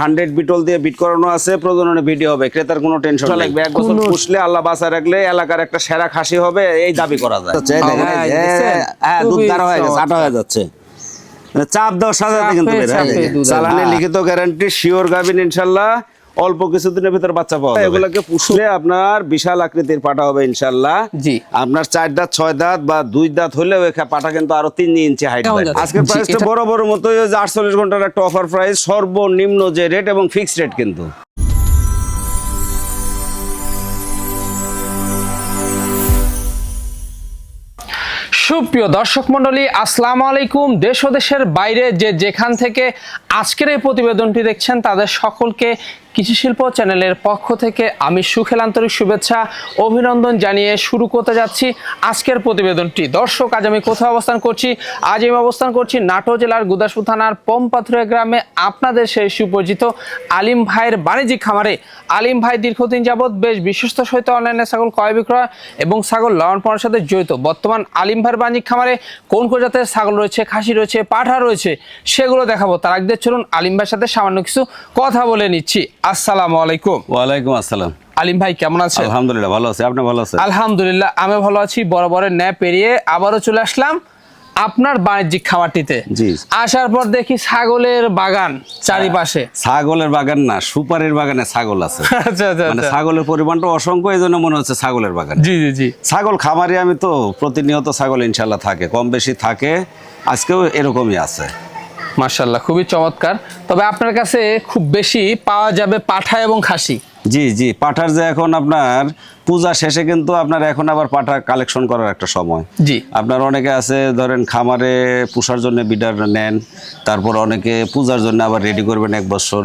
100 beetle দিয়ে bit করানো আছে, প্রজননে ভিডিও হবে, ক্রেতার কোনো টেনশন লাগবে। 1 বছর পুষলে আল্লাহ বাঁচায় রাখলে এলাকার একটা সেরা খাসি হবে, এই দাবি করা যায়। হ্যাঁ, দুধ গাঢ় হয়ে গেছে, আটা হয়ে যাচ্ছে, চাপ দাও সাজাতে কিন্তু চালানে লিখিত গ্যারান্টি, শিওর গাবিন ইনশাল্লাহ। অল্প কিছুদিনের ভিতর বাচ্চা পাওয়া যাবে। এগুলোকে পুষলে আপনার বিশাল আকৃতির পাটা হবে ইনশাল্লাহ। জি, আপনার 4 দাঁত 6 দাঁত বা 2 দাঁত হলেও পাটা কিন্তু আরো 3 ইঞ্চি হাইট হবে। আজকের প্রাইসটা বড় বড় মতো 48 ঘন্টার একটা অফার প্রাইস, সর্বনিম্ন যে রেট এবং ফিক্সড রেট কিন্তু। সুপ্রিয় দর্শক মন্ডলী, আসসালামু আলাইকুম। দেশ ও দেশের বাইরে যেখান থেকে আজকের এই প্রতিবেদনটি দেখছেন তাদের সকলকে কৃষি শিল্প চ্যানেলের পক্ষ থেকে আমি সুখেল আন্তরিক শুভেচ্ছা অভিনন্দন জানিয়ে শুরু করতে যাচ্ছি আজকের প্রতিবেদনটি। দর্শক, আজ আমি কোথায় অবস্থান করছি? আজ আমি অবস্থান করছি নাটোর জেলার গুদাসপুর থানার পমপাথুরিয়া গ্রামে, আপনাদের সেই সুপরিচিত আলিম ভাইয়ের বাণিজ্যিক খামারে। আলিম ভাই দীর্ঘদিন যাবৎ বেশ বিশ্বস্ত সহিত অনলাইনে ছাগল ক্রয় বিক্রয় এবং ছাগল লালন পালনের সাথে জড়িত। বর্তমান আলিম ভাইয়ের বাণিজ্যিক খামারে কোন কোন জাতের ছাগল রয়েছে, খাসি রয়েছে, পাঠা রয়েছে, সেগুলো দেখাবো। তার আগে চলুন আলিম ভাইয়ের সাথে সামান্য কিছু কথা বলে নিচ্ছি। আসসালামু আলাইকুম। ওয়ালাইকুম আসসালাম। আলিম ভাই কেমন আছেন? আলহামদুলিল্লাহ ভালো আছি, আপনি ভালো আছেন? আলহামদুলিল্লাহ আমি ভালো আছি। বরাবরের ন্যায় পেরিয়ে আবারও চলে আসলাম আপনার বাণিজ্যিক খামারটিতে। জি, আসার পর দেখি ছাগলের বাগান চারিপাশে। ছাগলের বাগান না, সুপারির বাগানে ছাগল আছে। আচ্ছা আচ্ছা, মানে ছাগলের পরিমাণটা অসংখ্য, এই জন্য মনে হচ্ছে ছাগলের বাগান। জি জি জি। ছাগল খামারি আমি তো, প্রতিনিয়ত ছাগল ইনশাল্লাহ থাকে, কম বেশি থাকে, আজকেও এরকমই আছে। মাশাআল্লাহ, খুবই চমৎকার। তবে আপনার কাছে খুব বেশি পাওয়া যাবে পাঠা এবং খাসি। জি জি, পাঠার যে এখন আপনার পূজা শেষে কিন্তু আপনার এখন আবার পাঠা কালেকশন করার একটা সময়। জি, আপনার অনেকে আছে ধরেন খামারে পুষার জন্য বিডার নেন, তারপর অনেকে পূজার জন্য আবার রেডি করবেন 1 বছর,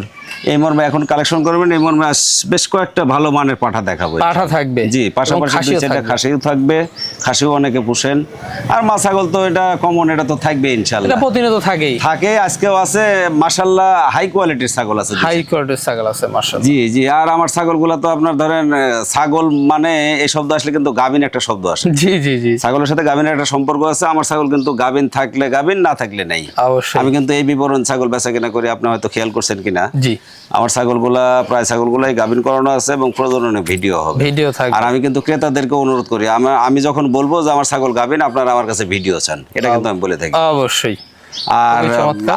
এই মর্মে এখন কালেকশন করবেন। এই মর্মে বেশ কয়েকটা ভালো মানের পাঠা দেখাবো। পাঠা থাকবে, জি, পাশাপাশি 2-4টা খাসিও থাকবে, খাসিও অনেকে পুষেন। আর মা ছাগল তো এটা কমন, এটা তো থাকবে ইনশাআল্লাহ, এটা প্রতিনিয়ত থাকেই থাকে। আজকেও আছে মাশাআল্লাহ, হাই কোয়ালিটির ছাগল আছে, হাই কোয়ালিটির ছাগল আছে মাশাআল্লাহ। জি জি। আর আমার ছাগলগুলো তো আপনার ধরেন ছাগল মানে এই শব্দ আসলে কিন্তু গাভিন একটা শব্দ আসে। জি জি জি, ছাগলের সাথে গাভিনের একটা সম্পর্ক আছে। আমার ছাগল কিন্তু গাভিন থাকলে গাভিন, না থাকলে নাই। অবশ্যই আমি কিন্তু এই বিবরণ ছাগল বেচা কিনা করি, আপনি হয়তো খেয়াল করছেন কিনা। জি, আমার ছাগলগুলা প্রায় ছাগলগুলাই গাভিন করানো আছে এবং প্রজননে ভিডিও হবে, ভিডিও থাকবে। আর আমি কিন্তু ক্রেতাদেরকে অনুরোধ করি, আমি যখন বলবো যে আমার ছাগল গাভিন, আপনারা আমার কাছে ভিডিও চান, এটা কিন্তু আমি বলে থাকি। অবশ্যই। আর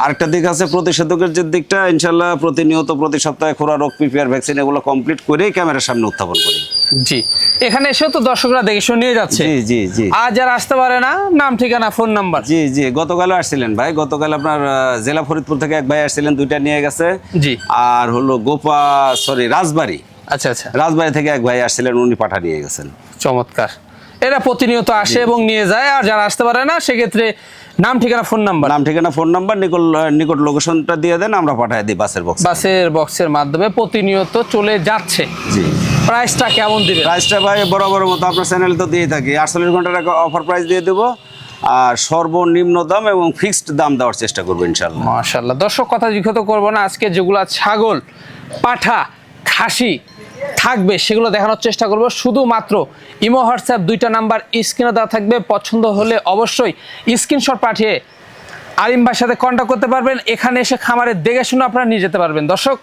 আরেকটা দিক আছে প্রতিষেধকের যে দিকটা, ইনশাল্লাহ প্রতিনিয়ত প্রতি সপ্তাহে খোরা রোগ, পিপিআর ভ্যাকসিন এগুলো কমপ্লিট করেই ক্যামেরার সামনে উত্থাপন করি। জি, এখানে এসেও তো দর্শকরা দেখে শুনে নিয়ে যাচ্ছে। জি জি জি। আর যারা আসতে পারে না, নাম ঠিকানা ফোন নাম্বার। জি জি, গতকাল আসছিলেন ভাই, গতকাল আপনার জেলা ফরিদপুর থেকে এক ভাই আসছিলেন, 2টা নিয়ে গেছে। জি। আর হলো রাজবাড়ী, আচ্ছা আচ্ছা, রাজবাড়ী থেকে এক ভাই আসছিলেন, উনি পাঠা নিয়ে গেছেন। চমৎকার। এরা প্রতিনিয়ত আসে এবং নিয়ে যায়। আর যারা আসতে পারে না, সেক্ষেত্রে নাম ঠিকানা ফোন নাম্বার, নিকট লোকেশনটা দিয়ে দেন, আমরা পাঠিয়ে দিই বাসের বক্সের মাধ্যমে প্রতিনিয়ত চলে যাচ্ছে। জি। প্রাইসটা কেমন দিবেন? প্রাইসটা ভাই বরাবর মতো আপনার চ্যানেলে তো দিয়ে থাকি, 48 ঘন্টার একটা অফার প্রাইস দিয়ে দেবো, আর সর্বনিম্ন দাম এবং ফিক্সড দাম দেওয়ার চেষ্টা করবো ইনশাল্লাহ। মাশাআল্লাহ। দর্শক, কথা জিজ্ঞাসা করবো না, আজকে যেগুলো ছাগল, পাঠা, খাসি থাকবে সেগুলো দেখানোর চেষ্টা করব। শুধুমাত্র ইমো, হোয়াটসঅ্যাপ 2টা নাম্বার স্ক্রিনে দেওয়া থাকবে। পছন্দ হলে অবশ্যই স্ক্রিনশট পাঠিয়ে আলিম ভাইয়ের সাথে কন্ট্যাক্ট করতে পারবেন। এখানে এসে খামারে দেখে শুনে আপনারা নিয়ে যেতে পারবেন। দর্শক,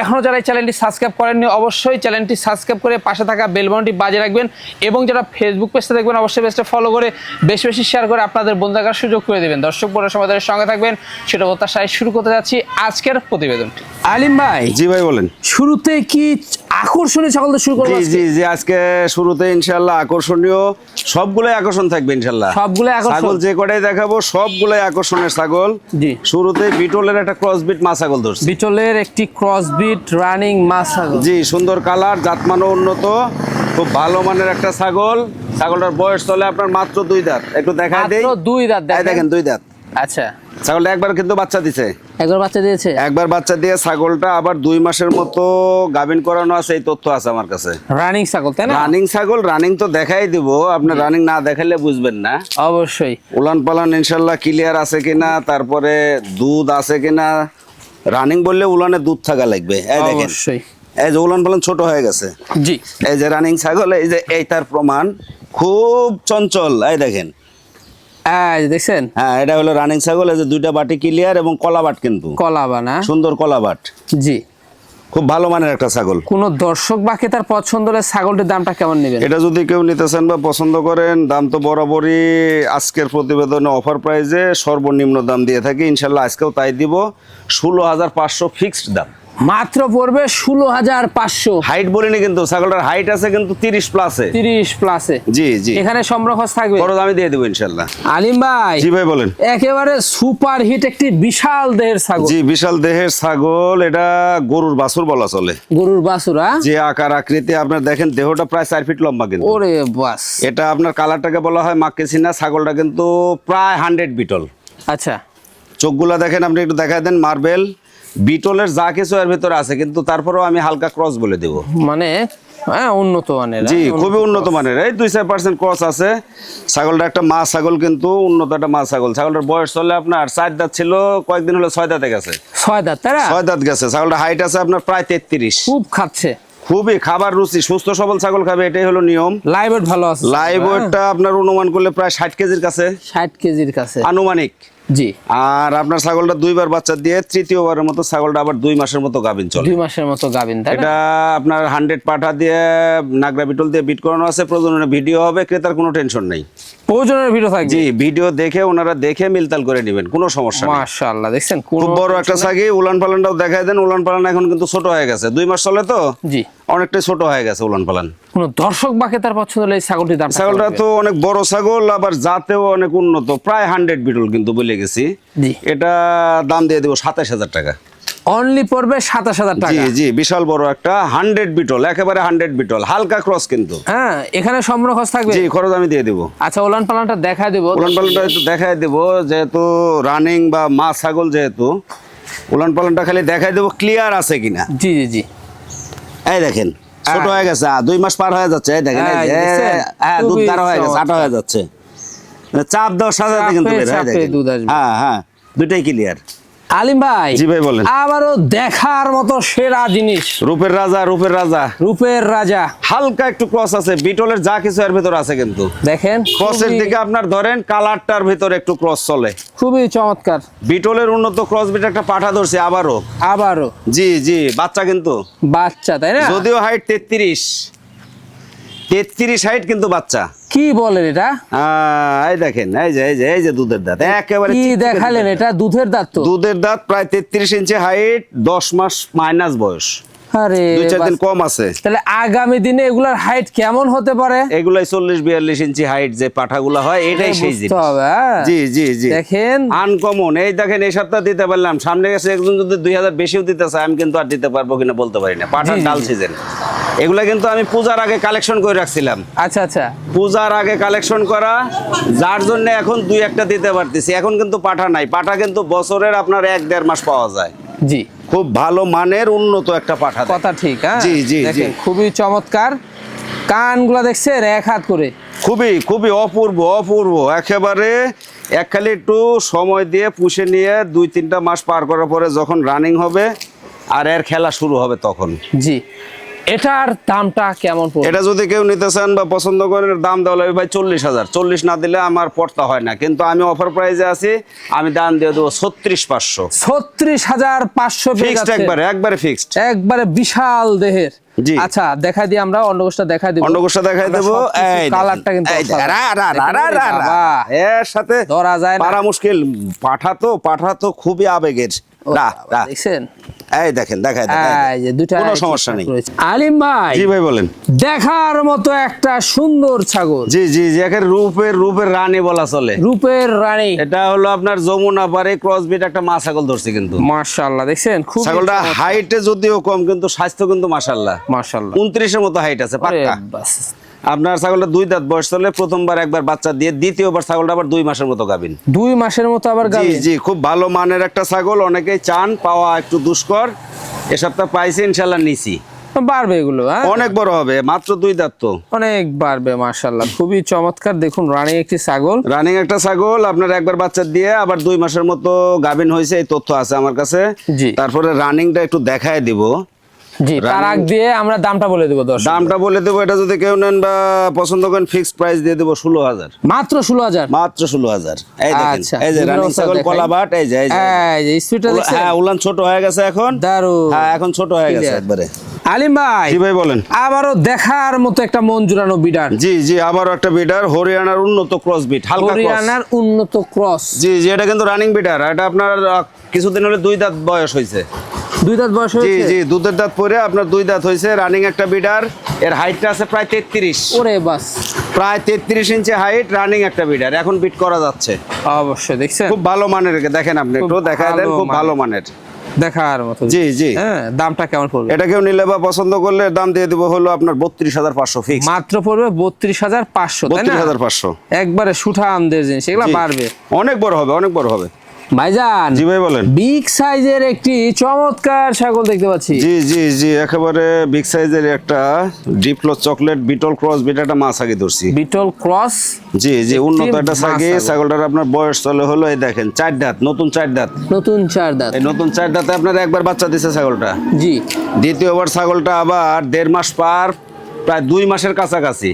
এখনও যারা এই চ্যানেলটি সাবস্ক্রাইব করেননি, অবশ্যই চ্যানেলটি সাবস্ক্রাইব করে পাশে থাকা বেল বাটনটি বাজিয়ে রাখবেন, এবং যারা ফেসবুক পেজটা দেখবেন অবশ্যই পেজটা ফলো করে বেশি বেশি শেয়ার করে আপনাদের বন্ধু দেখার সুযোগ করে দেবেন। দর্শক, বড় সমাজের সঙ্গে থাকবেন, সেটা প্রত্যাশায় শুরু করতে যাচ্ছি আজকের প্রতিবেদনটি। আলিম ভাই, জি ভাই বলেন। শুরুতে কি আকর্ষণীয় ছাগল শুরু করব? জি জি, আজকে শুরুতে ইনশাআল্লাহ আকর্ষণীয়, সবগুলাই আকর্ষণ থাকবে ইনশাআল্লাহ। সবগুলাই আকর্ষণ, ছাগল যে কটাই দেখাবো সবগুলাই আকর্ষণের ছাগল। জি। শুরুতে বিটলের একটা ক্রসবিট মা ছাগল ধরছি। বিটলের একটি ক্রসবিট রানিং মা ছাগল। জি, সুন্দর কালার, জাতমানও উন্নত, খুব ভালো মানের একটা ছাগল। ছাগলটার বয়স চলে আপনার মাত্র 2 দাঁত। একটু দেখাই দেই। মাত্র 2 দাঁত দেখেন 2 দাঁত। আচ্ছা, ছাগলটা একবার কিন্তু বাচ্চা দিছে, একবার বাচ্চা দিয়েছে। একবার বাচ্চা দিয়ে ছাগলটা আবার 2 মাসের মতো গাভিন করানো আছে, এই তথ্য আছে আমার কাছে। রানিং ছাগল তাই না? রানিং ছাগল, রানিং তো দেখাই দিব, আপনি রানিং না দেখাইলে বুঝবেন না। অবশ্যই। উলান পালান ইনশাল্লাহ ক্লিয়ার আছে কিনা, তারপরে দুধ আছে কিনা। রানিং বললে উলানে দুধ থাকা লাগবে। এই দেখেন, অবশ্যই। এই যে উলান পালান ছোট হয়ে গেছে। জি। এই যে রানিং ছাগল, এই যে এই তার প্রমাণ, খুব চঞ্চল। এই দেখেন, দেখছেন? হ্যাঁ, এটা হলো রানিং ছাগল। এই যে 2টা বাটি ক্লিয়ার এবং কলাবাট, কিন্তু কলাবা না, সুন্দর কলাবাট। জি। খুব ভালো মানের একটা ছাগল। কোন দর্শক বা ক্রেতার পছন্দ হলে ছাগলটির দামটা কেমন নেবেন? এটা যদি কেউ নিতে চান বা পছন্দ করেন, দাম তো বরাবরই আজকের প্রতিবেদনে অফার প্রাইজে সর্বনিম্ন দাম দিয়ে থাকি, ইনশাল্লাহ আজকেও তাই দিব। 16,500 ফিক্সড দাম, মাত্র পড়বে 16,500। হাইট বলিনি কিন্তু, ছাগলটার হাইট আছে কিন্তু 30 প্লাসে। 30 প্লাসে, জি জি, এখানে সম্রখস থাকবে, বড় দামে দিয়ে দেবো ইনশাল্লাহ। আলিম ভাই। জি ভাই বলেন। একেবারে সুপার হিট একটি বিশাল দেহের ছাগল। জি, বিশাল দেহের ছাগল, এটা গরুর বাছুর বলা চলে। গরুর বাছুরা যে আকার আকৃতি আপনার দেখেন, দেহটা প্রায় 4 ফিট লম্বা কিন্তু। ওরে বাস, এটা আপনার কালারটাকে বলা হয় মাক্কেসিনা। ছাগলটা কিন্তু প্রায় 100 বিটল। আচ্ছা, চোখগুলা দেখেন, আপনি একটু দেখায় দেন। মার্বেল বিটলের যা কিছু এর ভিতরে আছে, কিন্তু তারপরেও আমি হালকা ক্রস বলে দেব। মানে উন্নত মানের। জি, খুবই উন্নত মানের। এই 2-4% ক্রস আছে। ছাগলটা একটা মা ছাগল, কিন্তু উন্নত একটা মা ছাগল। ছাগলটার বয়স চলে আপনার 4 দাঁত ছিল, কয়েকদিন হলো 6 দাঁতে গেছে। 6 দাঁত, তাই না? 6 দাঁত গেছে। ছাগলটা হাইট আছে আপনার প্রায় 33। খুব খাচ্ছে, খুবই খাবার রুচি, সুস্থ সবল ছাগল খাবে, এটাই হলো নিয়ম। লাইভ ওয়েট ভালো আছে। লাইভ ওয়েটটা আপনার অনুমান করলে প্রায় 60 কেজির কাছে, 60 কেজির কাছে আনুমানিক। জি। আর আপনার ছাগলটা 2বার বাচ্চা দিয়ে তৃতীয়বারের মতো ছাগলটা আবার 2 মাসের মতো গাভিন চলে। 2 মাসের মতো গাভিন, তাই না? এটা আপনার 100 পাঠা দিয়ে নাগরা বিটল দিয়ে বিট করানো আছে। প্রজননের ভিডিও হবে, ক্রেতার কোনো টেনশন নেই। প্রয়োজনের ভিডিও থাকবে। জি, ভিডিও দেখে ওনারা দেখে মিলতাল করে নেবেন, কোনো সমস্যা নেই। মাশাআল্লাহ, দেখছেন খুব বড় একটা ছাগি। উলান পালানটাও দেখায় দেন। উলান পালান এখন কিন্তু ছোট হয়ে গেছে, 2 মাস চলে তো, জি, অনেকটাই ছোট হয়ে গেছে উলান পালান। কোন দর্শক বা ক্রেতার পছন্দ হলে এই ছাগলটির দাম? ছাগলটা তো অনেক বড় ছাগল, আবার জাতেও অনেক উন্নত, প্রায় 100 বিটল কিন্তু বলে গেছি। জি, এটা দাম দিয়ে দেবো 27,000 টাকা। অনলি পড়বে 27,000 টাকা। জি জি, বিশাল বড় একটা 100 বিটল, একেবারে 100 বিটল, হালকা ক্রস কিন্তু। হ্যাঁ, এখানে সম্রখস থাকবে। জি, খরচ আমি দিয়ে দেবো। আচ্ছা, উলান পালানটা দেখায় দেব। উলান পালানটা একটু দেখাই দেবো, যেহেতু রানিং বা মা ছাগল, যেহেতু উলান পালানটা খালি দেখাই দেবো ক্লিয়ার আছে কিনা। জি জি জি, এই দেখেন, ছোট হয়ে গেছে, 2 মাস পার হয়ে যাচ্ছে। এই দেখেন, হ্যাঁ, এই যে, দেখছেন? হ্যাঁ, দুধ খুবই গাঢ় হয়ে গেছে, আটা হয়ে যাচ্ছে। চাপ দেওয়ার সাথে সাথে কিন্তু বের হয়, চাপে দেখেন। দুধ আসবে। হ্যাঁ হ্যাঁ, দুইটাই ক্লিয়ার। আলিম ভাই। জি ভাই বলেন। আবারও দেখার মতো সেরা জিনিস, রূপের রাজা, রূপের রাজা, রূপের রাজা। হালকা একটু ক্রস আছে, বিটলের যা কিছু এর ভিতর আছে কিন্তু। দেখেন, ক্রসের দিকে আপনার ধরেন, কালারটার ভিতরে একটু ক্রস চলে, খুবই চমৎকার। বিটলের উন্নত ক্রস বিট একটা পাঠা ধরছে আবারও। জি জি, বাচ্চা কিন্তু, বাচ্চা, তাই না? যদিও হাইট 33 হাইট, কিন্তু বাচ্চা। কি বলেন এটা? এই দেখেন, এই যে দুধের দাঁত একেবারে কি চিকচিকে দেখালেন? দুধের এটা দুধের দাঁত তো। দাঁত। দুধের দাঁত প্রায় 33 ইঞ্চি হাইট, 10 মাস মাইনাস বয়স, আরে 2-4 দিন বাস। কম আছে। তাহলে আগামী দিনে এগুলার হাইট কেমন হতে পারে? এগুলাই 40-42 ইঞ্চি হাইট যে পাঠাগুলো হয়, এটাই সেই বুঝতে জিনিস। হবে, হ্যাঁ? জি জি জি, দেখেন, আনকমন। এই দেখেন, এই সপ্তাহ দিতে পারলাম, সামনে গেছে একজন যদি 2,000 বেশিও দিতে চায়, আমি কিন্তু আর দিতে পারবো কিনা বলতে পারি না। পাঠার জি, জি, ডাল জি। সিজন, এগুলা কিন্তু আমি পূজার আগে কালেকশন করে রাখছিলাম। আচ্ছা আচ্ছা, পূজার আগে কালেকশন করা, যার জন্য এখন 2-1টা দিতে পারতেছি। এখন কিন্তু পাঠা নাই, পাঠা কিন্তু বছরের আপনার 1-1.5 মাস পাওয়া যায়। জি, খুব ভালো মানের উন্নত একটা পাঠা। কথা ঠিক। হ্যাঁ, জি, জি, দেখেন, জি। খুবই চমৎকার। কানগুলা দেখছেন, 1 হাত করে। খুবই খুবই অপূর্ব, অপূর্ব একেবারে। খালি একটু সময় দিয়ে পুষে নিয়ে 2-3টা মাস পার করার পরে যখন রানিং হবে আর এর খেলা শুরু হবে, তখন। জি, এটার দামটা কেমন পড়বে? এটা যদি কেউ নিতে চান বা পছন্দ করেন, দাম দেওয়া লাগবে ভাই 40,000। 40 না দিলে আমার পড়তা হয় না, কিন্তু আমি অফার প্রাইজে আছি, আমি দাম দিয়ে দেবো 36,500। 36,500 ফিক্সড, একবারে ফিক্সড, একবারে বিশাল দেহের। জি। আচ্ছা, দেখাই দিই আমরা, অন্ডকোষটা দেখাই দিব। অন্ডকোষটা দেখাই দেবো। কালারটা কিন্তু এর সাথে ধরা যায় না। পারা মুশকিল। পাঠা তো খুবই আবেগের। দেখছেন, এই দেখেন, দেখাই এই যে দুইটা কোনো সমস্যা নেই। আলিম ভাই। জি ভাই বলেন। দেখার মতো একটা সুন্দর ছাগল। জি জি জি, একের রূপের রানী বলা চলে। রূপের রানী। এটা হলো আপনার যমুনা পারে ক্রসবিট একটা মা ছাগল ধরছে কিন্তু। মাশাআল্লাহ, দেখছেন, খুব ছাগলটা হাইটে যদিও কম, কিন্তু স্বাস্থ্য কিন্তু মাশাআল্লাহ। মাশাআল্লাহ, 29-এর মতো হাইট আছে পাক্কা। বাস। আপনার ছাগলটা 2 দাঁত বয়স চলে, প্রথমবার একবার বাচ্চা দিয়ে, দ্বিতীয়বার ছাগলটা আবার 2 মাসের মতো গাভিন। 2 মাসের মতো আবার জি গাভী। জি, খুব ভালো মানের একটা ছাগল, অনেকেই চান, পাওয়া একটু দুষ্কর। এ সপ্তাহ পাইছি, ইনশাল্লাহ নিছি। বাড়বে এগুলো, হ্যাঁ, অনেক বড় হবে, মাত্র 2 দাঁত তো। অনেক বাড়বে, মাশাআল্লাহ, খুবই চমৎকার। দেখুন, রানী একটি ছাগল, রানিং একটা ছাগল, আপনার একবার বাচ্চা দিয়ে আবার 2 মাসের মতো গাভিন হয়েছে, এই তথ্য আছে আমার কাছে। জি। তারপরে রানিংটা একটু দেখায় দিব। জি, তার আগ দিয়ে আমরা দামটা বলে দেবো দর্শক। দামটা বলে দেবো, এটা যদি কেউ নেন বা পছন্দ করেন ফিক্সড প্রাইস দিয়ে দেবো 16,000, মাত্র 16,000, মাত্র 16,000। এই দেখেন, আচ্ছা, এই যে রানিং ছাগল কলাবাট, এই যে স্পিডটা দেখছেন? হ্যাঁ, উলান ছোট হয়ে গেছে এখন, দারুণ। হ্যাঁ এখন ছোট হয়ে গেছে একবারে। আলিম ভাই, জি ভাই বলেন। আবারও দেখার মতো একটা মন জুড়ানো বিডার। জি জি, আবারও একটা বিডার, হরিয়ানার উন্নত ক্রস বিট, হালকা ক্রস। হরিয়ানার উন্নত ক্রস। জি জি, এটা কিন্তু রানিং বিডার। এটা আপনার কিছুদিন হলে 2 দাঁত বয়স হয়েছে। 2 দাঁত বয়স জি হয়েছে? জি, দুধের দাঁত পরে আপনার 2 দাঁত হয়েছে, রানিং একটা বিডার। এর হাইটটা আছে প্রায় 33, ওরে বাস, প্রায় 33 ইঞ্চি হাইট, রানিং একটা বিডার, এখন বিট করা যাচ্ছে। অবশ্যই দেখছেন, খুব ভালো মানের, দেখেন আপনি একটু দেখায় দেন, খুব ভালো মানের, দেখার মতো। জি জি। হ্যাঁ, দামটা কেমন পড়বে? এটা কেউ নিলে বা পছন্দ করলে দাম দিয়ে দিব হলো আপনার 32,500 ফিক্স। মাত্র পড়বে 32,500, তাই না? 32,500 একবারে সুঠা আমদের জিনিস, এগুলা বাড়বে। অনেক বড় হবে, অনেক বড় হবে। ভাইজান, জি ভাই বলেন। বিগ সাইজের একটি চমৎকার ছাগল দেখতে পাচ্ছি। জি জি জি, একেবারে বিগ সাইজের একটা ডিপ্লো চকলেট বিটল ক্রস বিট, একটা মা ছাগি ধরছি। বিটল ক্রস, জি জি, উন্নত একটা ছাগি। ছাগল। ছাগলটার আপনার বয়স চলে হলো, এই দেখেন 4 দাঁত, নতুন 4 দাঁত। নতুন 4 দাঁত। এই নতুন 4 দাঁতে আপনার একবার বাচ্চা দিছে ছাগলটা। জি, দ্বিতীয়বার ছাগলটা আবার 1.5 মাস পার, প্রায় 2 মাসের কাছাকাছি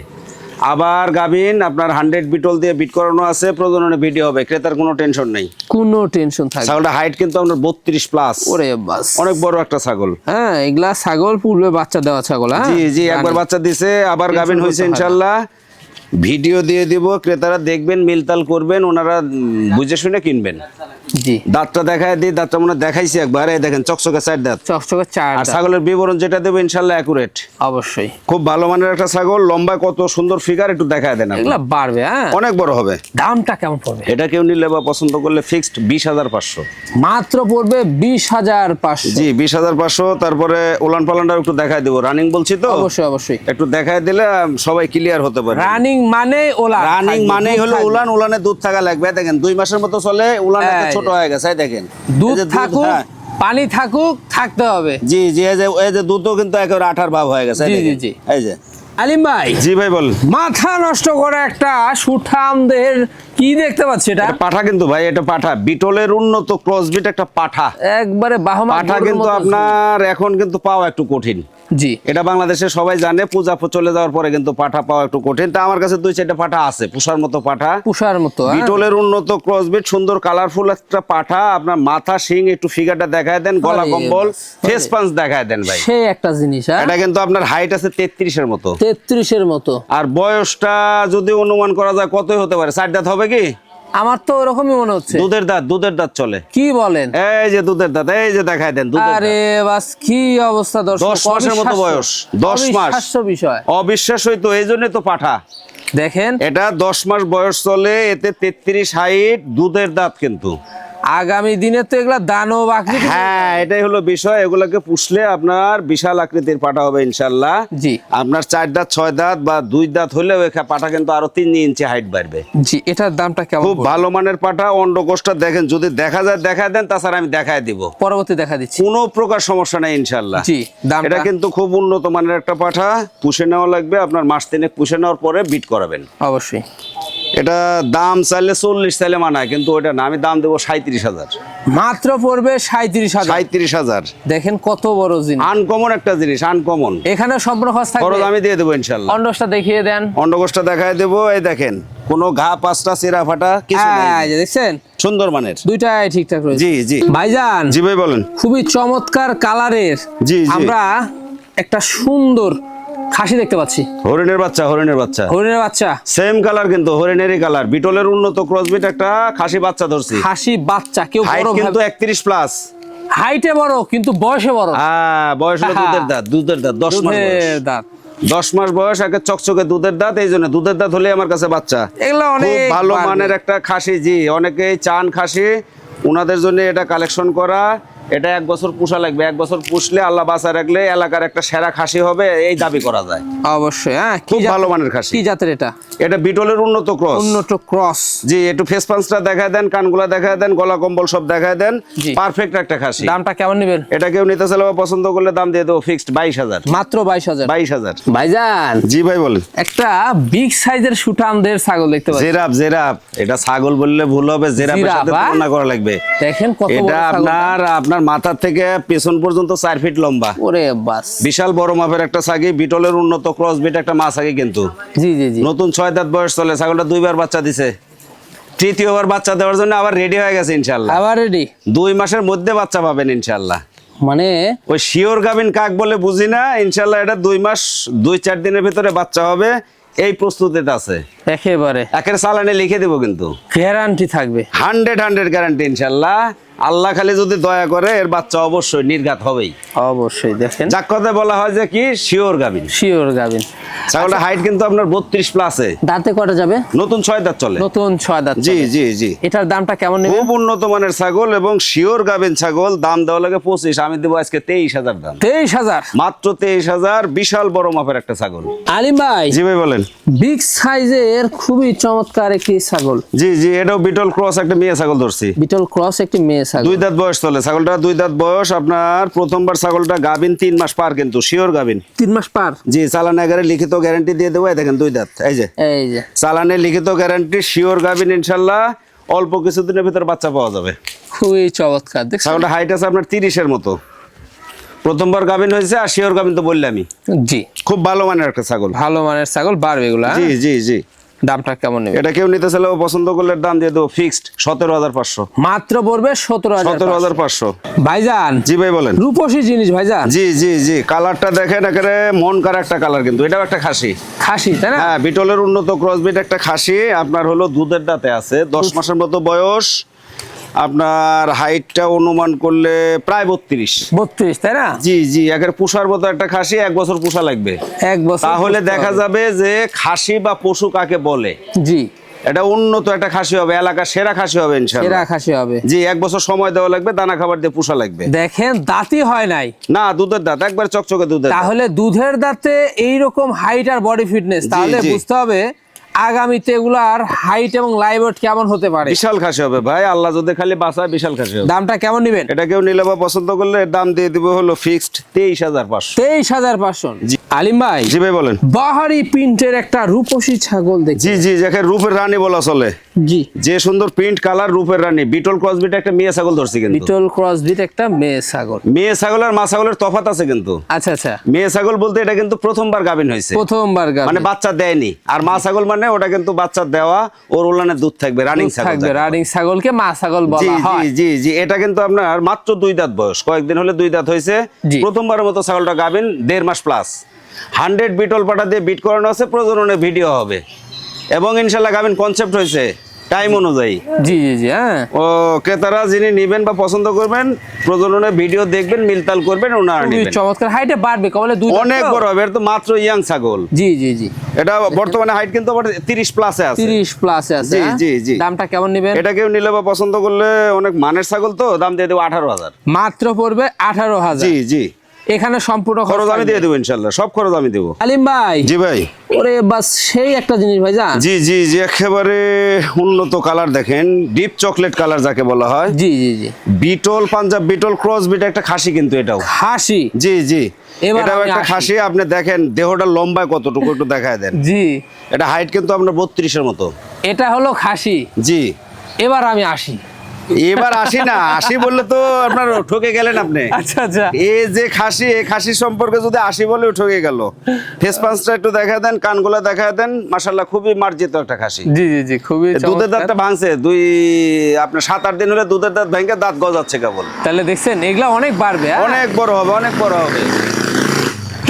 আবার গাভিন। আপনার 100 বিটল দিয়ে বিট করানো আছে, প্রজননে ভিডিও হবে, ক্রেতার কোনো টেনশন নেই, কোনো টেনশন থাকবে। ছাগলটা হাইট কিন্তু আপনার 32 প্লাস, ওরে বাস, অনেক বড় একটা ছাগল। হ্যাঁ, এগুলা ছাগল পূর্বে বাচ্চা দেওয়া ছাগল। হ্যাঁ, জি জি, একবার বাচ্চা দিছে, আবার গাভিন হয়েছে ইনশাল্লাহ। ভিডিও দিয়ে দিব, ক্রেতারা দেখবেন, মিলতাল করবেন, ওনারা বুঝে শুনে কিনবেন। জি, দাঁতটা দেখায় দিই, দাঁতটা মনে হয় দেখাইছি একবার, এই দেখেন চকচকে 4 দাঁত। চকচকে 4 আর দাঁত। ছাগলের বিবরণ যেটা দেবো ইনশাল্লাহ অ্যাকুরেট, অবশ্যই। খুব ভালো মানের একটা ছাগল, লম্বা কত সুন্দর ফিগার, একটু দেখায় দেন আপনি। এগুলা বাড়বে, হ্যাঁ, অনেক বড় হবে। দামটা কেমন পড়বে? এটা কেউ নিলে বা পছন্দ করলে ফিক্সড 20,500, মাত্র পড়বে 20,500। জি 20,500। তারপরে উলান পালানটা একটু দেখায় দেবো, রানিং বলছি তো, অবশ্যই অবশ্যই। একটু দেখায় দিলে সবাই ক্লিয়ার হতে পারে। রানিং মানে ওলা, রানিং মানেই হলো উলান, উলানে দুধ থাকা লাগবে। দেখেন 2 মাসের মতো চলে, উলান এই একটা ছোট হয়ে গেছে, এই দেখেন দুধ এই যে থাকুক, হ্যাঁ। পানি থাকুক, থাকতে হবে। জি জি, এই যে দুধও কিন্তু একেবারে আঠার ভাব হয়ে গেছে, এই জি, জি, দেখেন। জি। এই যে আলিম ভাই, জি ভাই বল। মাথা নষ্ট করে একটা সুঠামদের কি দেখতে পাচ্ছি এটা? এটা পাঠা কিন্তু ভাই, এটা পাঠা, বিটলের উন্নত ক্রস বিট একটা পাঠা। একবারে বাহমা পাঠা কিন্তু আপনার এখন কিন্তু পাওয়া একটু কঠিন। জি, এটা বাংলাদেশে সবাই জানে, পূজা চলে যাওয়ার পরে কিন্তু পাঠা পাওয়া একটু কঠিন। তা আমার কাছে 2-4টা পাঠা আছে, পুষার মতো পাঠা, পুষার মতো। বিটলের উন্নত ক্রসবিট, সুন্দর কালারফুল একটা পাঠা। আপনার মাথা শিং একটু ফিগারটা দেখায় দেন, গলা আরে কম্বল, বাস, ফেস পাঞ্চ দেখায় দেন ভাই। সেই একটা জিনিস। এটা কিন্তু আপনার হাইট আছে 33-এর মতো, 33-এর মতো। আর বয়সটা যদি অনুমান করা যায় কতই হতে পারে, 4 দাঁত হবে কি? আমার তো ওরকমই মনে হচ্ছে। দুধের দাঁত চলে। কি বলেন? এই যে দুধের দাঁত, এই যে দেখায় দেন দুধের দাঁত। আরে বাস, কি অবস্থা দর্শক! 10 মাসের মতো বয়স, 10 মাস। অবিশ্বাস্য বিষয়। অবিশ্বাস হইতো, এই জন্যই তো পাঠা। দেখেন, এটা 10 মাস বয়স চলে, এতে 33 হাইট, দুধের দাঁত কিন্তু। আগামী দিনে তো এগুলা দানব আকৃতি। হ্যাঁ, এটাই হলো বিষয়। এগুলোকে পুষলে আপনার বিশাল আকৃতির পাঠা হবে ইনশাল্লাহ। জি, আপনার 4 দাঁত 6 দাঁত বা 2 দাঁত হলেও পাঠা কিন্তু আরো 3 ইঞ্চি হাইট বাড়বে। জি, এটার দামটা কেমন? খুব ভালো মানের পাঠা, অন্ডকোষটা দেখেন, যদি দেখা যায় দেখায় দেন, তাছাড়া আমি দেখায় দিব, পরবর্তী দেখা দিচ্ছি। কোনো প্রকার সমস্যা নেই ইনশাল্লাহ। জি, দামটা? এটা কিন্তু খুব উন্নত মানের একটা পাঠা, পুষে নেওয়া লাগবে আপনার, মাস 3 পুষে নেওয়ার পরে বিট করাবেন। অবশ্যই। এটা দাম চাইলে 40 চাইলে মানায়, কিন্তু ওটা না, আমি দাম দেবো 37,000। মাত্র পড়বে 37,000। 37,000। দেখেন কত বড় জিনিস, আনকমন একটা জিনিস, আনকমন। এখানে সম্পূর্ণ খরচ খরচ থাকবে। আমি দিয়ে দেবো ইনশাল্লাহ। অন্ডসটা দেখিয়ে দেন। অন্ডকোষটা দেখায় দেবো, এই দেখেন, কোনো ঘা পাঁচটা চেরা ফাটা কিছু নাই, হ্যাঁ, এই যে দেখছেন, সুন্দর মানের। দুইটাই ঠিকঠাক রয়েছে। জি জি ভাইজান, জি ভাই বলেন। খুবই চমৎকার কালারের জি জি, আমরা একটা সুন্দর খাসি দেখতে পাচ্ছি। হরিণের বাচ্চা, হরিণের বাচ্চা, হরিণের বাচ্চা, সেম কালার কিন্তু হরিণেরই কালার, বিটলের উন্নত ক্রসবিট একটা খাসি বাচ্চা ধরছি। খাসি বাচ্চা, কেউ হাইট বড় কিন্তু 31 প্লাস, হাইটে বড় কিন্তু বয়সে বড়। হ্যাঁ, বয়স হলো দুধের দাঁত, দুধের দাঁত 10 মাস বয়স। দুধের দাঁত, 10 মাস বয়স, একে চকচকে দুধের দাঁত, এই জন্য দুধের দাঁত হলে আমার কাছে বাচ্চা। এগুলো অনেক খুব ভালো বাড়বে। মানের একটা খাসি। জি, অনেকেই চান খাসি, ওনাদের জন্য এটা কালেকশন করা। এটা 1 বছর পুষা লাগবে, 1 বছর পুষলে আল্লাহ বাঁচা রাখলে এলাকার একটা সেরা খাসি হবে, এই দাবি করা যায়। অবশ্যই। হ্যাঁ, খুব ভালো মানের খাসি। কি জাতের এটা? এটা বিটলের উন্নত ক্রস। উন্নত ক্রস। জি, একটু ফেস পাঞ্চটা দেখায় দেন, কানগুলা দেখায় দেন, গলা কম্বল সব দেখায় দেন, জি। পারফেক্ট একটা খাসি। দামটা কেমন নেবেন? এটা কেউ নিতে চাইলে বা পছন্দ করলে দাম দিয়ে দেবো ফিক্সড 22,000। মাত্র 22,000। 22,000। ভাইজান, জি ভাই বলেন। একটা বিগ সাইজের সুঠামদের ছাগল দেখতে পাচ্ছি। জেরাফ, এটা ছাগল বললে ভুল হবে, জেরাফের জিরাফ, সাথে তুলনা করা লাগবে। দেখেন কত বড় এটা ছাগলটা। আপনার আপনার মাথা থেকে পেছন পর্যন্ত 4 ফিট লম্বা, ওরে বাস। বিশাল বড় মাপের একটা ছাগি, বিটলের উন্নত ক্রস বিট একটা মা ছাগি কিন্তু। জি জি জি। নতুন 6 দাঁত বয়স চলে, ছাগলটা 2বার বাচ্চা দিছে, তৃতীয়বার বাচ্চা দেওয়ার জন্য আবার রেডি হয়ে গেছে ইনশাআল্লাহ। আবার রেডি, 2 মাসের মধ্যে বাচ্চা পাবেন ইনশাআল্লাহ। মানে ওই শিওর গাবিন কাক বলে বুঝি না, ইনশাআল্লাহ এটা 2 মাস 2-4 দিনের ভিতরে বাচ্চা হবে, এই প্রস্তুতিতে আছে। একেবারে একের চালানে লিখে দেবো কিন্তু, গ্যারান্টি থাকবে 100 গ্যারান্টি ইনশাআল্লাহ। আল্লাহ খালি যদি দয়া করে এর বাচ্চা অবশ্যই নির্ঘাত হবেই। অবশ্যই। দেখেন যাক কথা বলা হয় যে কি শিওর গাবিন। শিওর গাবিন। ছাগলটা হাইট কিন্তু আপনার 32 প্লাসে। দাঁতে কটা যাবে? নতুন 6 দাঁত চলে। নতুন 6 দাঁত। জি জি জি। এটার দামটা কেমন নেবেন? খুব উন্নত মানের ছাগল এবং শিওর গাবিন ছাগল, দাম দেওয়া লাগে 25, আমি দেবো আজকে 23,000 দাম। 23,000 মাত্র 23,000। বিশাল বড় মাপের একটা ছাগল। আলিম ভাই, জি ভাই বলেন। বিগ সাইজের খুবই চমৎকার একটি ছাগল। জি জি, এটাও বিটল ক্রস একটা মেয়ে ছাগল ধরছি। বিটল ক্রস একটি মেয়ে ছাগল। 2 দাঁত বয়স চলে ছাগলটা, 2 দাঁত বয়স আপনার। প্রথমবার ছাগলটা গাবিন 3 মাস পার কিন্তু, শিওর গাবিন 3 মাস পার। জি, চালান আগারে লিখিত গ্যারান্টি দিয়ে দেবো। দেখেন 2 দাঁত, এই যে চালানে লিখিত গ্যারান্টি, শিওর গাবিন ইনশাআল্লাহ। অল্প কিছুদিনের ভিতর বাচ্চা পাওয়া যাবে। খুবই চমৎকার। দেখছেন ছাগলটা হাইট আছে আপনার 30-এর মতো। প্রথমবার গাবিন হয়েছে, আর শিওর গাবিন তো বললামই। জি, খুব ভালো মানের একটা ছাগল। ভালো মানের ছাগল, বাড়বে এগুলা। জি জি জি। দামটা কেমন নেবে? এটা কেউ নিতে চাইলে পছন্দ করলে দাম দিয়ে দেবো ফিক্সড 17,500। মাত্র পড়বে 17,500। ভাইজান জি ভাই বলেন। রূপসী জিনিস ভাইজান। জি জি জি, কালারটা দেখেন একেবারে মন কারা একটা কালার কিন্তু। এটাও একটা খাসি। খাসি তাই না? হ্যাঁ, বিটলের উন্নত ক্রসবিট একটা খাসি। আপনার হলো দুধের দাঁতে আছে, 10 মাসের মতো বয়স। আপনার হাইটটা অনুমান করলে প্রায় 32 তাই না? জি জি, একের পুষার মতো একটা খাসি। 1 বছর পুষা লাগবে, 1 বছর। তাহলে দেখা যাবে যে খাসি বা পশু কাকে বলে। জি, এটা উন্নত একটা খাসি হবে, এলাকার সেরা খাসি হবে ইনশাআল্লাহ। সেরা খাসি হবে। জি, 1 বছর সময় দেওয়া লাগবে, দানা খাবার দিয়ে পুষা লাগবে। দেখেন দাঁতই হয় নাই না, দুধের দাঁত একবার চকচকে দুধের দাঁত। তাহলে দুধের দাঁতে এইরকম হাইট আর বডি ফিটনেস, তাহলে জি। বুঝতে হবে আগামীতে এগুলার হাইট এবং লাইভ ওয়েট কেমন হতে পারে। বিশাল খাসি হবে ভাই, আল্লাহ যদি খালি বাঁচায় বিশাল খাসি হবে। দামটা কেমন নেবেন? এটা কেউ নিলে বা পছন্দ করলে এর দাম দিয়ে দিব হলো ফিক্সড 23,500। 23,500। আলিম ভাই, জি ভাই বলেন। বাহারি প্রিন্টের একটা রূপসী ছাগল দেখি। জি জি, যাকে রূপের রানী বলা চলে। জি, যে সুন্দর প্রিন্ট কালার, রূপের রানী। বিটল ক্রসবিট একটা মেয়ে ছাগল ধরছি কিন্তু। বিটল ক্রসবিট একটা মেয়ে ছাগল। মেয়ে ছাগল আর মা ছাগলের তফাৎ আছে কিন্তু। আচ্ছা আচ্ছা। মেয়ে ছাগল বলতে এটা কিন্তু প্রথমবার গাবিন হয়েছে, প্রথমবার গাভী। মানে বাচ্চা দেয়নি। আর মা ছাগল মানে ওটা কিন্তু বাচ্চা দেওয়া, ওর উলানে দুধ থাকবে, রানিং ছাগল থাকবে। যাকে। রানিং ছাগলকে মা ছাগল জি বলা জি হয়। জি জি, এটা কিন্তু আপনার মাত্র 2 দাঁত বয়স, কয়েকদিন হলে 2 দাঁত হয়েছে। জি। প্রথমবারের মতো ছাগলটা গাবিন, 1.5 মাস প্লাস। 100 বিটল পাটা দিয়ে বিট করানো আছে, প্রজননের ভিডিও হবে এবং ইনশাল্লাহ গাবিন কনসেপ্ট হয়েছে টাইম অনুযায়ী। জি জি জি। হ্যাঁ, ও ক্রেতারা যিনি নেবেন বা পছন্দ করবেন, প্রজননের ভিডিও দেখবেন, মিলতাল করবেন, ওনারা খুবই নেবেন। চমৎকার। হাইটে বাড়বে কবলে দুই দাঁত অনেক তো? বড় হবে, এটা তো মাত্র ইয়াং ছাগল। জি জি জি। এটা বর্তমানে হাইট কিন্তু আবার 30 প্লাসে আছে। 30 প্লাসে আছে। জি, হ্যাঁ? জি, জি। দামটা কেমন নেবেন? এটা কেউ নিলে বা পছন্দ করলে, অনেক মানের ছাগল তো, দাম দিয়ে দেবো 18,000। মাত্র পড়বে 18,000। জি জি, এখানে সম্পূর্ণ খরচ আমি দিয়ে দেবো ইনশাল্লাহ, সব খরচ আমি দেবো। আলিম ভাই, জি ভাই। ওরে বাস সেই একটা জিনিস ভাই জান। জি জি জি, একেবারে উন্নত কালার দেখেন, ডিপ চকলেট কালার যাকে বলা হয়। জি জি জি। বিটল পাঞ্জাব বিটল ক্রস বিট একটা খাসি কিন্তু এটাও। হাসি। জি জি, এবার এটাও আমি একটা আসি। খাসি। আপনি দেখেন দেহটা লম্বায় কতটুকু, একটু দেখায় দেন। জি, এটা হাইট কিন্তু আপনার 32-এর মতো। এটা হলো খাসি। জি, এবার আমি আসি। এবার আসি না, আসি বললে তো আপনার ঠকে গেলেন আপনি। আচ্ছা আচ্ছা। এই যে খাসি, এই খাসি সম্পর্কে যদি আসি বলে ঠকে গেল। ফেস পাঁচটা একটু দেখা দেন, কানগুলা দেখা দেন, মাশাআল্লাহ খুবই মার্জিত একটা খাসি। জি জি জি, খুবই দুধের চমৎকার। দাঁতটা ভাঙছে, আপনার 7-8 দিন হলে দুধের দাঁত ভেঙে দাঁত গজাচ্ছে কেবল। তাহলে দেখছেন এগুলা অনেক বাড়বে। হ্যাঁ? অনেক বড় হবে, অনেক বড় হবে।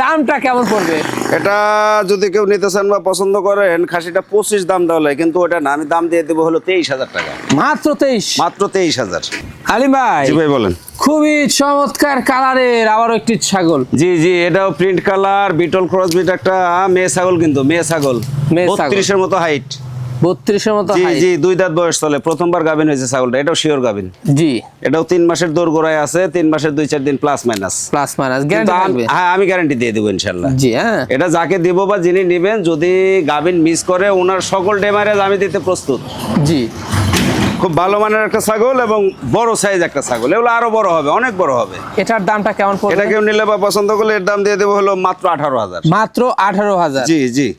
দামটা কেমন পড়বে? এটা যদি কেউ নিতে চান বা পছন্দ করেন, খাসিটা 25 দাম দেওয়া লাগে, কিন্তু ওটা না, আমি দাম দিয়ে দেবো হলো 23,000 টাকা। মাত্র 23। মাত্র 23,000। আলিম ভাই, জি ভাই বলেন। খুবই চমৎকার কালারের আবারও একটি ছাগল। জি জি, এটাও print colour, Beetal cross bit একটা মেয়ে ছাগল কিন্তু, মেয়ে ছাগল। মেয়ে ছাগল। 32-এর মতো হাইট। 32-এর মতো জি height। জি, 2 দাঁত বয়স চলে, প্রথমবার গাবিন হয়েছে ছাগলটা। এটাও শিওর গাবিন। জি, এটাও 3 মাসের দৌড় গোড়ায় আছে, 3 মাসের 2-4 দিন plus minus. Plus minus guarantee থাকবে। হ্যাঁ, আমি গ্যারান্টি দিয়ে দেবো ইনশাল্লাহ। জি হ্যাঁ। এটা যাকে দিব বা যিনি নেবেন, যদি গাবিন মিস করে, ওনার সকল ডেমারেজ আমি দিতে প্রস্তুত। জি, খুব ভালো মানের একটা ছাগল এবং বড় সাইজ একটা ছাগল, এগুলো আরো বড় হবে, অনেক বড় হবে। এটার দামটা কেমন পড়বে? এটা কেউ নিলে বা পছন্দ করলে এর দাম দিয়ে দেবো হলো মাত্র 18,000। মাত্র 18,000। জি জি।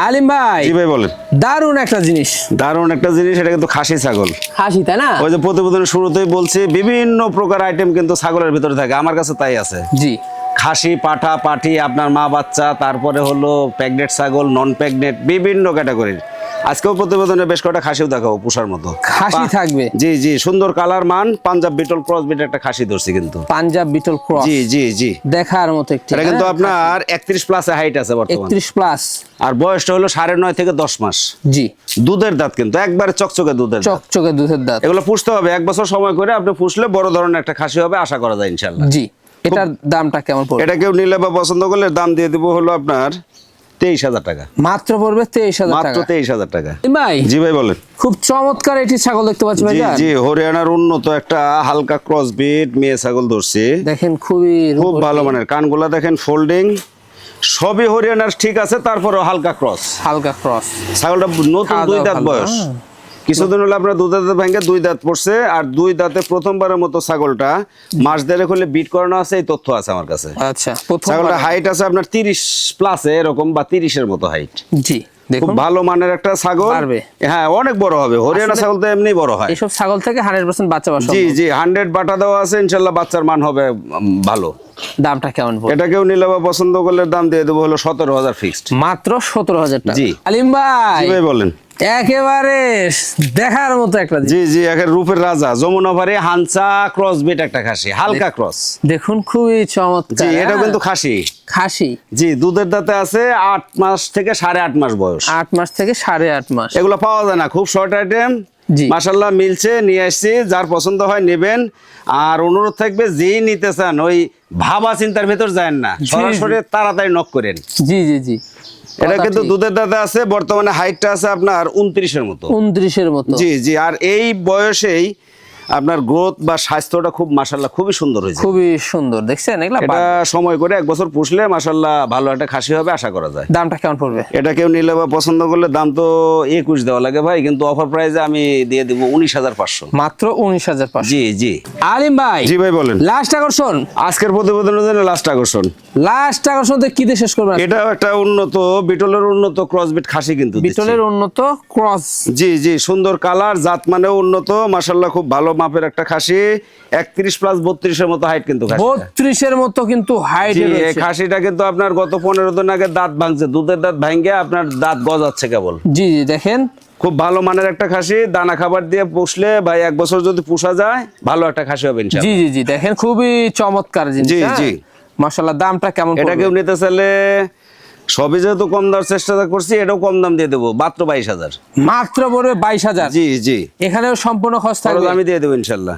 আলিম ভাই, জি ভাই বলেন। দারুণ একটা জিনিস, দারুণ একটা জিনিস, এটা কিন্তু খাসি ছাগল। খাসি তাই না? ওই যে প্রতিবেদনের শুরুতেই বলছি, বিভিন্ন প্রকার আইটেম কিন্তু ছাগলের ভিতরে থাকে, আমার কাছে তাই আছে। জি, খাসি, পাঠা, পাঠি, আপনার মা বাচ্চা, তারপরে হলো প্রেগনেন্ট ছাগল, নন প্রেগনেন্ট, বিভিন্ন ক্যাটাগরির। আজকেও প্রতিবেদনে বেশ কয়েকটা খাসিও দেখাবো পুষার মতো। খাসি থাকবে? জি জি, সুন্দর কালার মান, পাঞ্জাব বিটল ক্রস বিট একটা খাসি ধরছি কিন্তু। পাঞ্জাব বিটল ক্রস, জি জি জি, দেখার মতো একটি। এটা কিন্তু আপনার 31 প্লাসে হাইট আছে বর্তমানে। 31 প্লাস, আর বয়সটা হলো 9.5 থেকে 10 মাস। জি, দুধের দাঁত কিন্তু একবারে চকচকে দুধের দাঁত। চকচকে দুধের দাঁত। এগুলো পুষতে হবে 1 বছর সময় করে, আপনি পুষলে বড় ধরনের একটা খাসি হবে, আশা করা যায় ইনশাআল্লাহ। জি, এটার দামটা কেমন পড়বে? এটা কেউ নিলে বা পছন্দ করলে দাম দিয়ে দিব হলো আপনার 23,000 টাকা। মাত্র পড়বে 23,000 টাকা। মাত্র 23,000 টাকা। ভাই, জি ভাই বলেন। খুব চমৎকার এটি ছাগল দেখতে পাচ্ছি ভাই। জি জি, হরিয়ানার উন্নত একটা হালকা ক্রস বিট মেয়ে ছাগল ধরছি। দেখেন খুবই খুব ভালো মানের, কানগুলা দেখেন ফোল্ডিং, সবই হরিয়ানার ঠিক আছে, তারপরে হালকা ক্রস। হালকা ক্রস, ছাগলটা নতুন, 2 দাঁত বয়স। কিছুদিন হলো আপনার 2 দাঁত ভেঙে 2 দাঁত পড়ছে, আর 2 দাঁতে প্রথমবারের মতো ছাগলটা মাস দেড়েক হলে বিট করানো আছে, এই তথ্য আছে আমার কাছে। আচ্ছা, প্রথম ছাগলটা হাইট আছে আপনার 30 প্লাসে এরকম, বা 30-এর মতো হাইট। জি, খুব দেখুন ভালো মানের একটা ছাগল। পারবে। হ্যাঁ, অনেক বড় হবে। হরিয়ানা আসলে ছাগল তো এমনি বড় হয়। এসব ছাগল থেকে 100% বাচ্চা বাসা। জি জি, 100 বাটা দেওয়া আছে, ইনশাআল্লাহ বাচ্চার মান হবে ভালো। দামটা কেমন পড়বে? এটা কেউ নিলে বা পছন্দ করলে দাম দিয়ে দেবো হলো 17,000 ফিক্সড। মাত্র 17,000 টাকা। জি। আলিম ভাই, জি ভাই বলেন। একেবারে দেখার মতো একটা জিনিস। জি জি, একের রূপের রাজা, যমুনাপাড়ি হানসা ক্রস বিট একটা খাসি, হালকা ক্রস। দেখুন খুবই চমৎকার। জি, এটা কিন্তু খাসি। খাসি, জি, দুধের দাঁতে আছে, 8 মাস থেকে 8.5 মাস বয়স। 8 মাস থেকে 8.5 মাস। এগুলো পাওয়া যায় না, খুব শর্ট আইটেম। জি, মাশাআল্লাহ মিলছে, নিয়ে আসছি, যার পছন্দ হয় নেবেন। আর অনুরোধ থাকবে, যেই নিতে চান ওই ভাবা চিন্তার ভেতর যায় না, সরাসরি তাড়াতাড়ি নক করেন। জি জি জি, এটা কিন্তু ঠিক। দুধের দাঁতে আছে, বর্তমানে হাইটটা আছে আপনার 29-এর মতো। 29-এর মতো। জি জি, আর এই বয়সেই আপনার গ্রোথ বা স্বাস্থ্যটা খুব মাশাআল্লাহ খুবই সুন্দর হয়েছে। খুবই সুন্দর, দেখছেন এগুলা? এটা সময় করে 1 বছর পুষলে মাশাআল্লাহ ভালো একটা খাসি হবে, আশা করা যায়। দামটা কেমন পড়বে? এটা কেউ নিলে বা পছন্দ করলে দাম তো 21 দেওয়া লাগে ভাই, কিন্তু অফার প্রাইসে আমি দিয়ে দিব 19,500। মাত্র 19,500। জি জি। আলিম ভাই, জি ভাই বলেন। লাস্ট আকর্ষণ, আজকের প্রতিবেদনের জন্য লাস্ট আকর্ষণ। লাস্ট আকর্ষণ কি দিয়ে শেষ করবেন? এটাও একটা উন্নত বিটলের উন্নত ক্রসবিট খাসি কিন্তু দিচ্ছি। বিটলের উন্নত ক্রস। জি জি, সুন্দর কালার, জাত মানেও উন্নত, মাশাআল্লাহ খুব ভালো মাপের একটা খাসি। 31 প্লাস 32-এর মতো হাইট কিন্তু খাসিটা। 32-এর মতো কিন্তু হাইট জি, এই রয়েছে। খাসিটা কিন্তু আপনার গত 15 দিন আগে দাঁত ভাঙছে, দুধের দাঁত ভাঙে আপনার দাঁত গজাচ্ছে কেবল। জি জি, দেখেন খুব ভালো মানের একটা খাসি, দানা খাবার দিয়ে পুষলে ভাই 1 বছর যদি পুষা যায়, ভালো একটা খাসি হবে জি ইনশাআল্লাহ। জি জি, দেখেন খুবই চমৎকার জিনিস। জি, জি। মাশাআল্লাহ, দামটা কেমন এটা পড়বে? কেউ নিতে চাইলে, সবই যেহেতু কম দেওয়ার চেষ্টা করছি, এটাও কম দাম দিয়ে দেবো, মাত্র 22,000। মাত্র পড়বে 22,000। জি জি, এখানেও সম্পূর্ণ খরচ খরচ থাকবে। আমি দিয়ে দেবো ইনশাআল্লাহ।